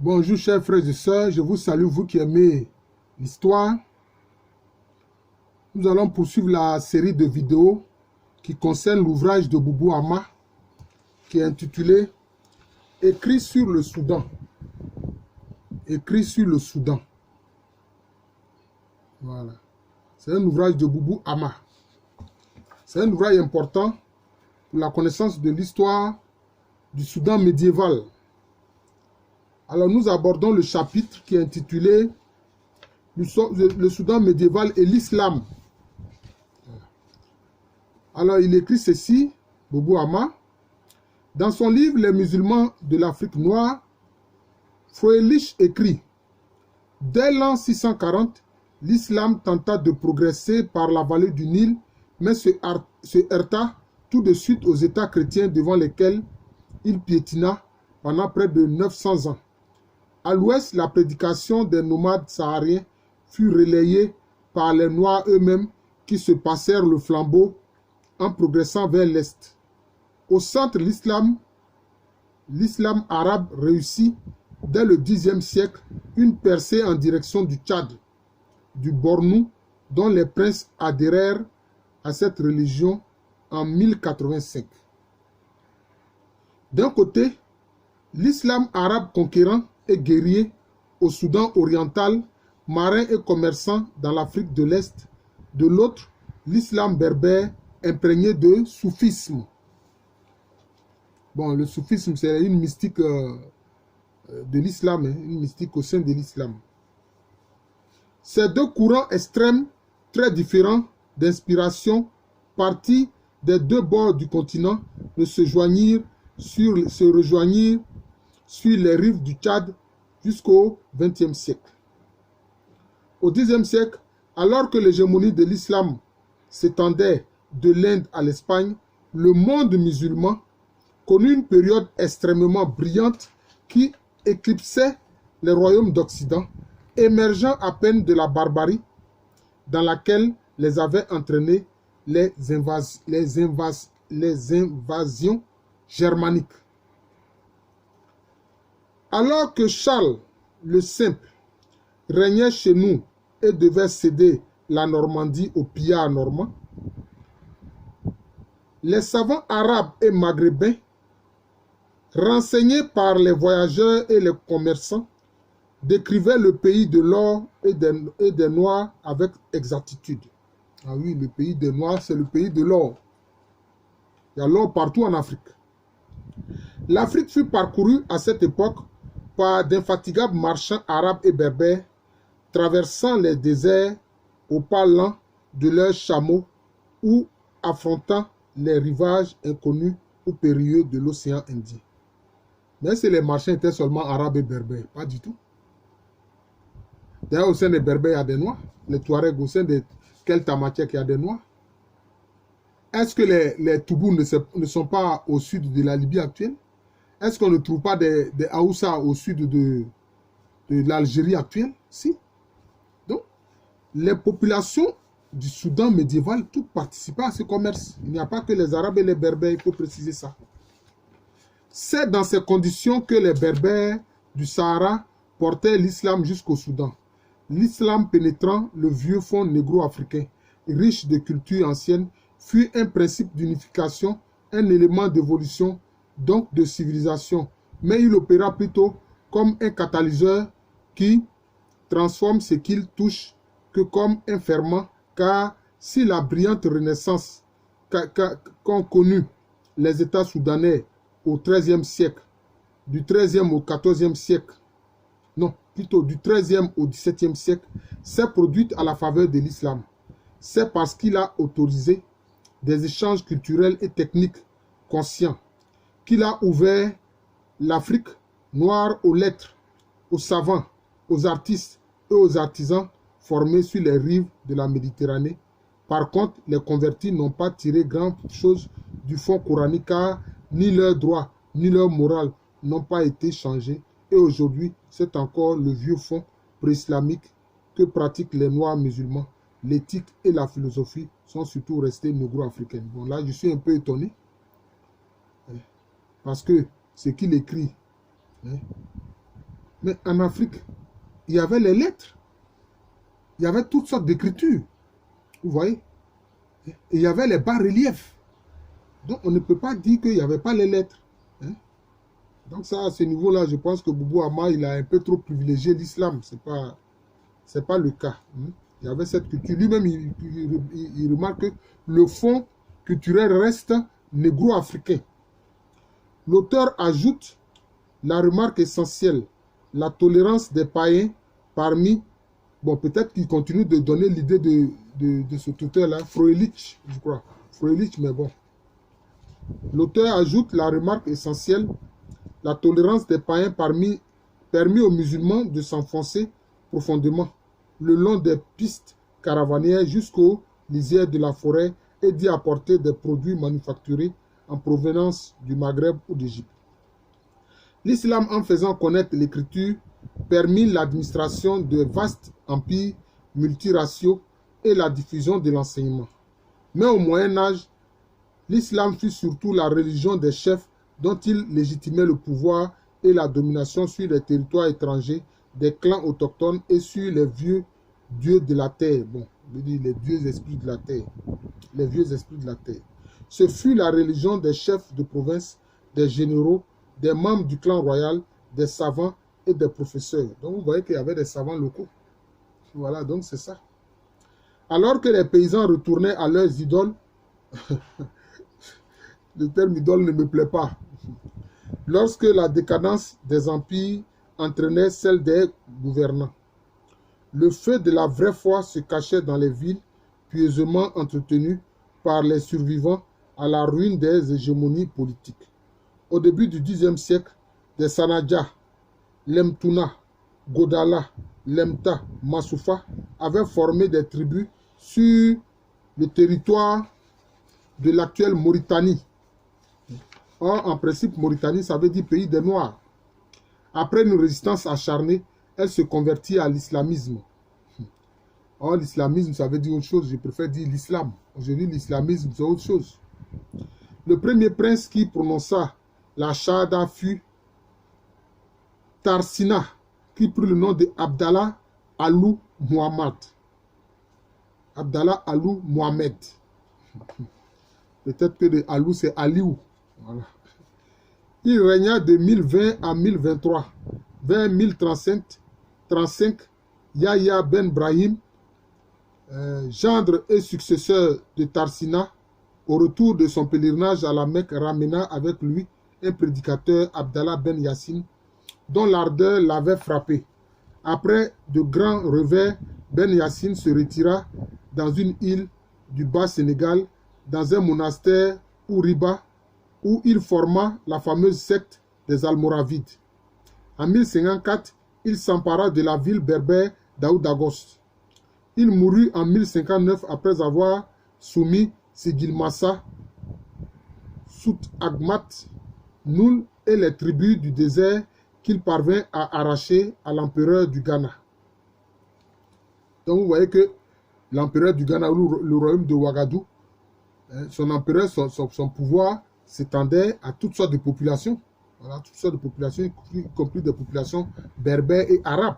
Bonjour chers frères et sœurs, je vous salue, vous qui aimez l'histoire. Nous allons poursuivre la série de vidéos qui concerne l'ouvrage de Boubou Ama qui est intitulé « Écrit sur le Soudan ». Écrit sur le Soudan. Voilà. C'est un ouvrage de Boubou Ama. C'est un ouvrage important pour la connaissance de l'histoire du Soudan médiéval. Alors nous abordons le chapitre qui est intitulé « Le Soudan médiéval et l'islam ». Alors il écrit ceci, Boubou Ama, dans son livre « Les musulmans de l'Afrique noire », Froelich écrit « Dès l'an 640, l'islam tenta de progresser par la vallée du Nil, mais se heurta tout de suite aux États chrétiens devant lesquels il piétina pendant près de 900 ans. À l'ouest, la prédication des nomades sahariens fut relayée par les Noirs eux-mêmes qui se passèrent le flambeau en progressant vers l'est. Au centre, l'islam arabe réussit dès le Xe siècle une percée en direction du Tchad, du Bornou, dont les princes adhérèrent à cette religion en 1085. D'un côté, l'islam arabe conquérant et guerrier au Soudan oriental, marin et commerçant dans l'Afrique de l'Est. De l'autre, l'islam berbère imprégné de soufisme. Bon, le soufisme, c'est une mystique de l'islam, une mystique au sein de l'islam. Ces deux courants extrêmes, très différents d'inspiration, partis des deux bords du continent, se rejoignirent sur les rives du Tchad jusqu'au XXe siècle. Au Xe siècle, alors que l'hégémonie de l'islam s'étendait de l'Inde à l'Espagne, le monde musulman connut une période extrêmement brillante qui éclipsait les royaumes d'Occident, émergeant à peine de la barbarie dans laquelle les avaient entraînés les invasions germaniques. Alors que Charles le Simple régnait chez nous et devait céder la Normandie aux pillards normands, les savants arabes et maghrébins, renseignés par les voyageurs et les commerçants, décrivaient le pays de l'or et des noirs avec exactitude. Ah oui, le pays des noirs, c'est le pays de l'or. Il y a l'or partout en Afrique. L'Afrique fut parcourue à cette époque par d'infatigables marchands arabes et berbères, traversant les déserts au pas lent de leurs chameaux ou affrontant les rivages inconnus ou périlleux de l'océan Indien. Mais si les marchands étaient seulement arabes et berbères, pas du tout. D'ailleurs, au sein des berbères, il y a des noirs. Les Touaregs, au sein de quel Tamatiek, il y a des noirs. Est-ce que les Toubous ne sont pas au sud de la Libye actuelle? Est-ce qu'on ne trouve pas des Haoussa au sud de l'Algérie actuelle? Si. Donc, les populations du Soudan médiéval, toutes participaient à ce commerce. Il n'y a pas que les Arabes et les Berbères, il faut préciser ça. C'est dans ces conditions que les Berbères du Sahara portaient l'islam jusqu'au Soudan. L'islam pénétrant le vieux fond négro-africain, riche de cultures anciennes, fut un principe d'unification, un élément d'évolution, donc de civilisation, mais il opéra plutôt comme un catalyseur qui transforme ce qu'il touche que comme un ferment, car si la brillante renaissance qu'ont connue les États soudanais au XIIIe siècle, du XIIIe au XIVe siècle, non, plutôt du XIIIe au XVIIe siècle, s'est produite à la faveur de l'islam. C'est parce qu'il a autorisé des échanges culturels et techniques conscients qu'il a ouvert l'Afrique noire aux lettres, aux savants, aux artistes et aux artisans formés sur les rives de la Méditerranée. Par contre, les convertis n'ont pas tiré grand-chose du fond coranique car ni leurs droits ni leur morale n'ont pas été changés. Et aujourd'hui, c'est encore le vieux fond pré-islamique que pratiquent les Noirs musulmans. L'éthique et la philosophie sont surtout restées négro-africaines. Bon, là, je suis un peu étonné. Parce que ce qu'il écrit, Mais en Afrique, il y avait les lettres. Il y avait toutes sortes d'écritures. Vous voyez? Et il y avait les bas-reliefs. Donc, on ne peut pas dire qu'il n'y avait pas les lettres. Hein? Donc, ça, à ce niveau-là, je pense que Boubou Hama, il a un peu trop privilégié l'islam. Ce n'est pas le cas. Hein? Il y avait cette culture. Lui-même, il remarque que le fond culturel reste négro-africain. L'auteur ajoute la remarque essentielle, la tolérance des païens parmi... Bon, peut-être qu'il continue de donner l'idée de ce auteur-là, Froelich, je crois. Froelich, mais bon. L'auteur ajoute la remarque essentielle, la tolérance des païens permis aux musulmans de s'enfoncer profondément le long des pistes caravanières jusqu'aux lisières de la forêt et d'y apporter des produits manufacturés en provenance du Maghreb ou d'Égypte. L'islam, en faisant connaître l'écriture, permit l'administration de vastes empires multiraciaux et la diffusion de l'enseignement. Mais au Moyen Âge, l'islam fut surtout la religion des chefs dont il légitimait le pouvoir et la domination sur les territoires étrangers des clans autochtones et sur les vieux dieux de la terre. Bon, je veux dire les vieux esprits de la terre. Les vieux esprits de la terre. Ce fut la religion des chefs de province, des généraux, des membres du clan royal, des savants et des professeurs. Donc vous voyez qu'il y avait des savants locaux. Voilà, donc c'est ça. Alors que les paysans retournaient à leurs idoles, le terme idole ne me plaît pas. Lorsque la décadence des empires entraînait celle des gouvernants, le feu de la vraie foi se cachait dans les villes pieusement entretenues par les survivants à la ruine des hégémonies politiques. Au début du Xe siècle, des Sanadja, Lemtuna, Godala, Lemta, Masoufa avaient formé des tribus sur le territoire de l'actuelle Mauritanie. Or, en principe, Mauritanie, ça veut dire pays des Noirs. Après une résistance acharnée, elle se convertit à l'islamisme. Or, l'islamisme, ça veut dire autre chose. Je préfère dire l'islam. Aujourd'hui, l'islamisme, c'est autre chose. Le premier prince qui prononça la shahada fut Tarsina, qui prit le nom de Abdallah Alou Muhammad. Abdallah Alou Mohamed. Peut-être que de Alou, c'est Aliou. Voilà. Il régna de 1020 à 1023. Vers 1035, Yahya ben Brahim, gendre et successeur de Tarsina, au retour de son pèlerinage à la Mecque, ramena avec lui un prédicateur, Abdallah ben Yassine, dont l'ardeur l'avait frappé. Après de grands revers, Ben Yassine se retira dans une île du Bas-Sénégal, dans un monastère Ouriba, où il forma la fameuse secte des Almoravides. En 1054, il s'empara de la ville berbère d'Aoudagos. Il mourut en 1059 après avoir soumis Sigilmassa, Sout Agmat, Noul et les tribus du désert qu'il parvint à arracher à l'empereur du Ghana. Donc vous voyez que l'empereur du Ghana, le royaume de Ouagadougou, son empereur, son pouvoir s'étendait à toutes sortes de populations. Voilà, toutes sortes de populations, y compris des populations berbères et arabes.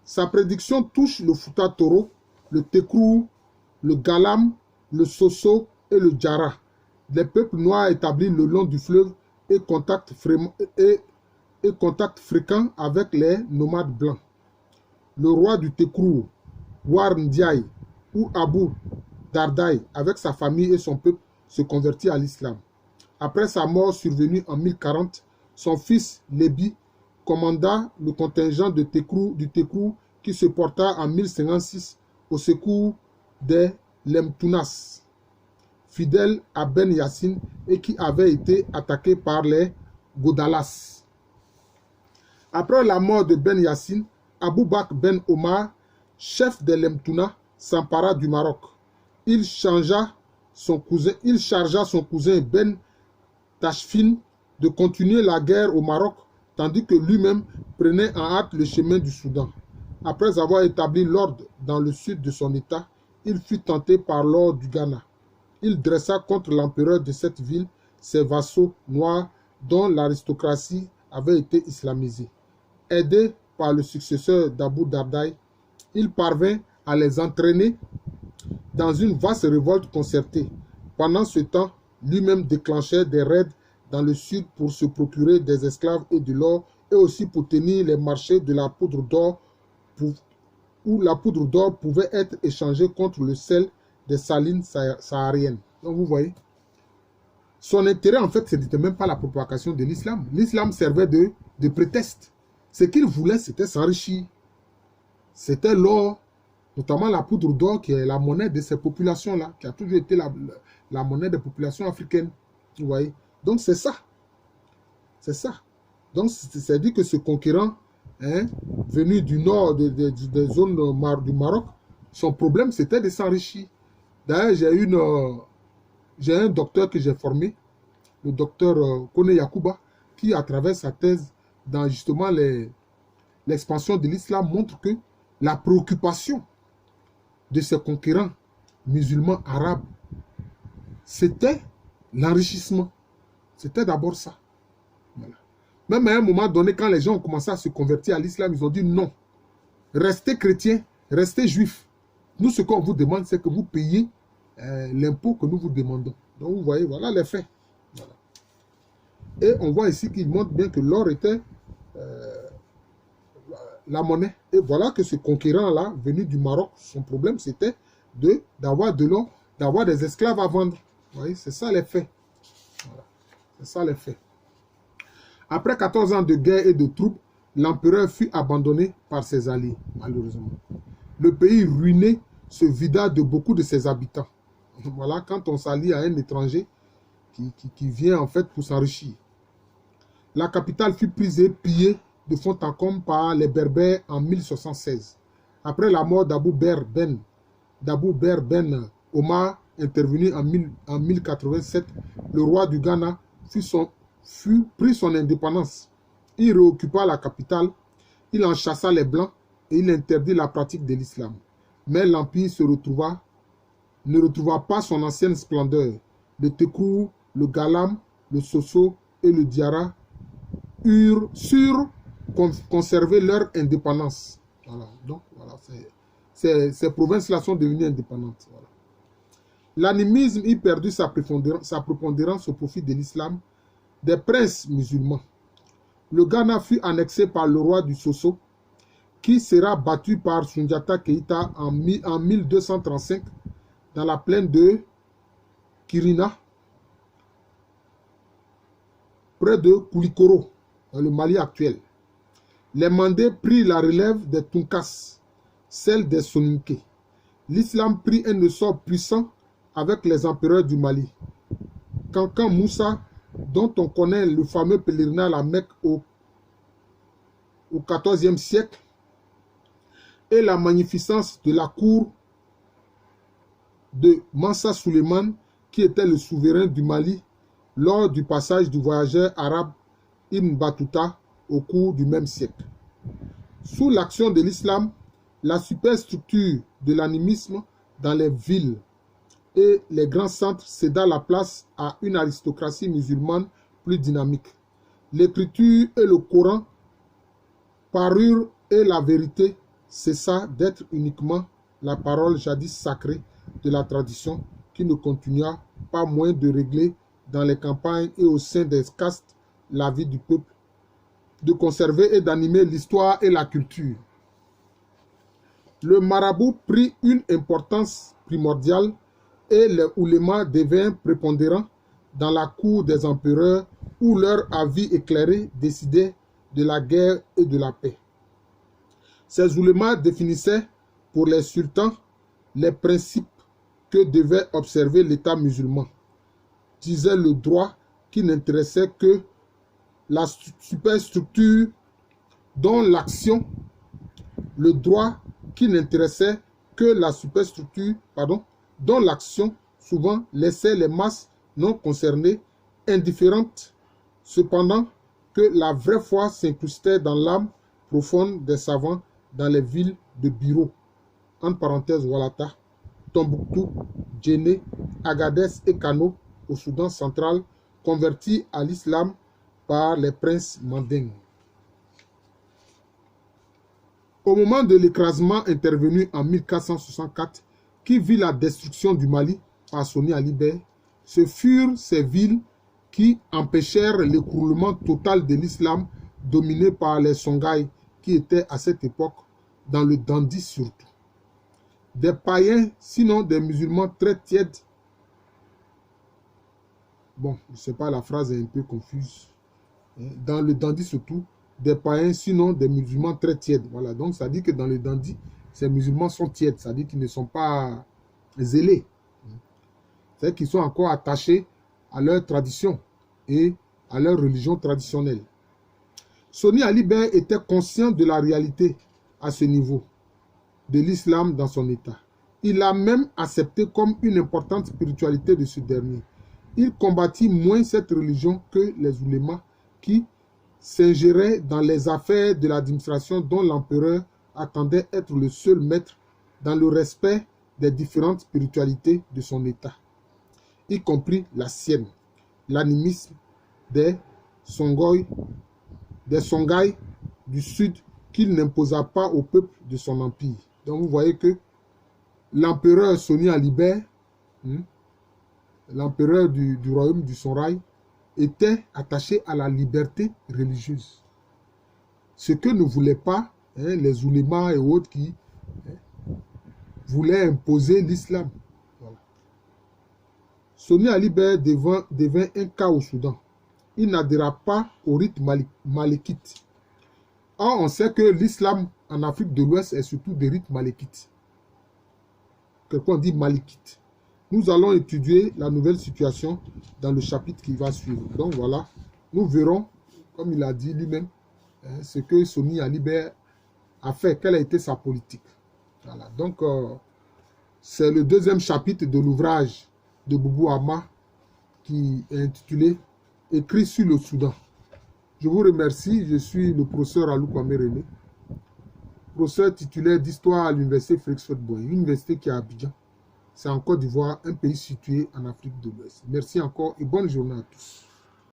Sa prédiction touche le Fouta Toro, le Tekrou, le Galam, le Soso et le Djara, les peuples noirs établis le long du fleuve et contact fréquent avec les nomades blancs. Le roi du Tekrou, War Ndiaye, ou Abou Dardaï, avec sa famille et son peuple, se convertit à l'islam. Après sa mort survenue en 1040, son fils Lébi commanda le contingent du Tekrou qui se porta en 1056 au secours des Lemtounas, fidèles à Ben Yassine et qui avaient été attaqués par les Godalas. Après la mort de Ben Yassine, Abou Bakr Ben Omar, chef des Lemtouna, s'empara du Maroc. Il chargea son cousin Ben Tachfin de continuer la guerre au Maroc, tandis que lui-même prenait en hâte le chemin du Soudan. Après avoir établi l'ordre dans le sud de son état, il fut tenté par l'ordre du Ghana. Il dressa contre l'empereur de cette ville ses vassaux noirs dont l'aristocratie avait été islamisée. Aidé par le successeur d'Abou Dardaï, il parvint à les entraîner dans une vaste révolte concertée. Pendant ce temps, lui-même déclenchait des raids dans le sud pour se procurer des esclaves et de l'or, et aussi pour tenir les marchés de la poudre d'or, où la poudre d'or pouvait être échangée contre le sel des salines sahariennes. Donc vous voyez, son intérêt en fait, ce n'était même pas la propagation de l'islam. L'islam servait de prétexte. Ce qu'il voulait, c'était s'enrichir. C'était l'or, notamment la poudre d'or, qui est la monnaie de ces populations-là, qui a toujours été la monnaie des populations africaines. Vous voyez? Donc c'est ça. C'est ça. Donc c'est dit que ce conquérant, hein, venu du nord, des zones du Maroc, son problème c'était de s'enrichir. D'ailleurs, j'ai un docteur que j'ai formé, le docteur Kone Yakuba, qui à travers sa thèse dans justement l'expansion de l'islam montre que la préoccupation de ces conquérants musulmans arabes, c'était l'enrichissement. C'était d'abord ça. Voilà. Même à un moment donné, quand les gens ont commencé à se convertir à l'islam, ils ont dit non. Restez chrétiens, restez juifs. Nous, ce qu'on vous demande, c'est que vous payiez l'impôt que nous vous demandons. Donc, vous voyez, voilà les faits. Voilà. Et on voit ici qu'il montre bien que l'or était la monnaie. Et voilà que ce conquérant-là, venu du Maroc, son problème, c'était d'avoir de l'or, d'avoir des esclaves à vendre. Vous voyez, c'est ça les faits. Voilà. C'est ça les faits. Après 14 ans de guerre et de troubles, l'empereur fut abandonné par ses alliés, malheureusement. Le pays ruiné se vida de beaucoup de ses habitants. Voilà, quand on s'allie à un étranger qui vient en fait pour s'enrichir. La capitale fut prise et pillée de fond en comble par les Berbères en 1076. Après la mort d'Abou Ber Ben Omar, intervenu en 1087, le roi du Ghana prit son indépendance. Il réoccupa la capitale, il en chassa les Blancs et il interdit la pratique de l'islam. Mais l'Empire ne retrouva pas son ancienne splendeur. Le Tekou, le Galam, le Soso et le Diara eurent conservé leur indépendance. Voilà. Donc, voilà, ces provinces-là sont devenues indépendantes. Voilà. L'animisme y perdut sa prépondérance au profit de l'islam des princes musulmans. Le Ghana fut annexé par le roi du Soso, qui sera battu par Sundiata Keïta en 1235 dans la plaine de Kirina, près de Koulikoro, dans le Mali actuel. Les Mandés prirent la relève des Tunkas, celle des Soninké. L'islam prit un essor puissant avec les empereurs du Mali. Kankan Moussa, dont on connaît le fameux pèlerinage à la Mecque au XIVe siècle, et la magnificence de la cour de Mansa Suleiman, qui était le souverain du Mali lors du passage du voyageur arabe Ibn Battuta au cours du même siècle. Sous l'action de l'islam, la superstructure de l'animisme dans les villes et les grands centres céda la place à une aristocratie musulmane plus dynamique. L'écriture et le Coran parurent et la vérité cessa d'être uniquement la parole jadis sacrée de la tradition qui ne continua pas moins de régler dans les campagnes et au sein des castes la vie du peuple, de conserver et d'animer l'histoire et la culture. Le marabout prit une importance primordiale et les oulémas devinrent prépondérants dans la cour des empereurs où leur avis éclairé décidait de la guerre et de la paix. Ces oulémas définissaient pour les sultans les principes que devait observer l'État musulman, disaient le droit qui n'intéressait que la superstructure dont l'action, le droit qui n'intéressait que la superstructure, dont l'action souvent laissait les masses non concernées indifférentes, cependant que la vraie foi s'incrustait dans l'âme profonde des savants dans les villes de Biro, entre parenthèses Walata, Tombouctou, Djenné, Agadez et Kano au Soudan central, convertis à l'islam par les princes mandingues. Au moment de l'écrasement intervenu en 1464, qui vit la destruction du Mali par Soni Alibert, ce furent ces villes qui empêchèrent l'écroulement total de l'islam dominé par les Songhai qui étaient à cette époque dans le Dandi surtout. Des païens, sinon des musulmans très tièdes. Bon, je ne sais pas, la phrase est un peu confuse. Dans le Dandi surtout, des païens, sinon des musulmans très tièdes. Voilà, donc ça dit que dans le Dandi, ces musulmans sont tièdes, ça dit qu'ils ne sont pas zélés. C'est-à-dire qu'ils sont encore attachés à leur tradition et à leur religion traditionnelle. Soni Alibert était conscient de la réalité à ce niveau de l'islam dans son état. Il a même accepté comme une importante spiritualité de ce dernier. Il combattit moins cette religion que les oulémas qui s'ingéraient dans les affaires de l'administration dont l'empereur attendait être le seul maître dans le respect des différentes spiritualités de son état, y compris la sienne, l'animisme des Songhai du sud qu'il n'imposa pas au peuple de son empire. Donc vous voyez que l'empereur Soni Alibert, l'empereur du royaume du Songhai, était attaché à la liberté religieuse. Ce que ne voulaient pas les oulémas et autres qui voulaient imposer l'islam. Voilà. Soni Alibert devint un cas au Soudan. Il n'adhéra pas au rite malékite. Or, on sait que l'islam en Afrique de l'Ouest est surtout des rites malékites. Quelqu'un dit malékite. Nous allons étudier la nouvelle situation dans le chapitre qui va suivre. Donc voilà, nous verrons, comme il a dit lui-même, ce que Soni Alibert a fait, quelle a été sa politique. Voilà, donc c'est le deuxième chapitre de l'ouvrage de Boubou Ama qui est intitulé « Écrit sur le Soudan ». Je vous remercie, je suis le professeur Alou Kwame René, professeur titulaire d'histoire à l'université Félix Houphouët-Boigny, une université qui est à Abidjan. C'est en Côte d'Ivoire, un pays situé en Afrique de l'Ouest. Merci encore et bonne journée à tous.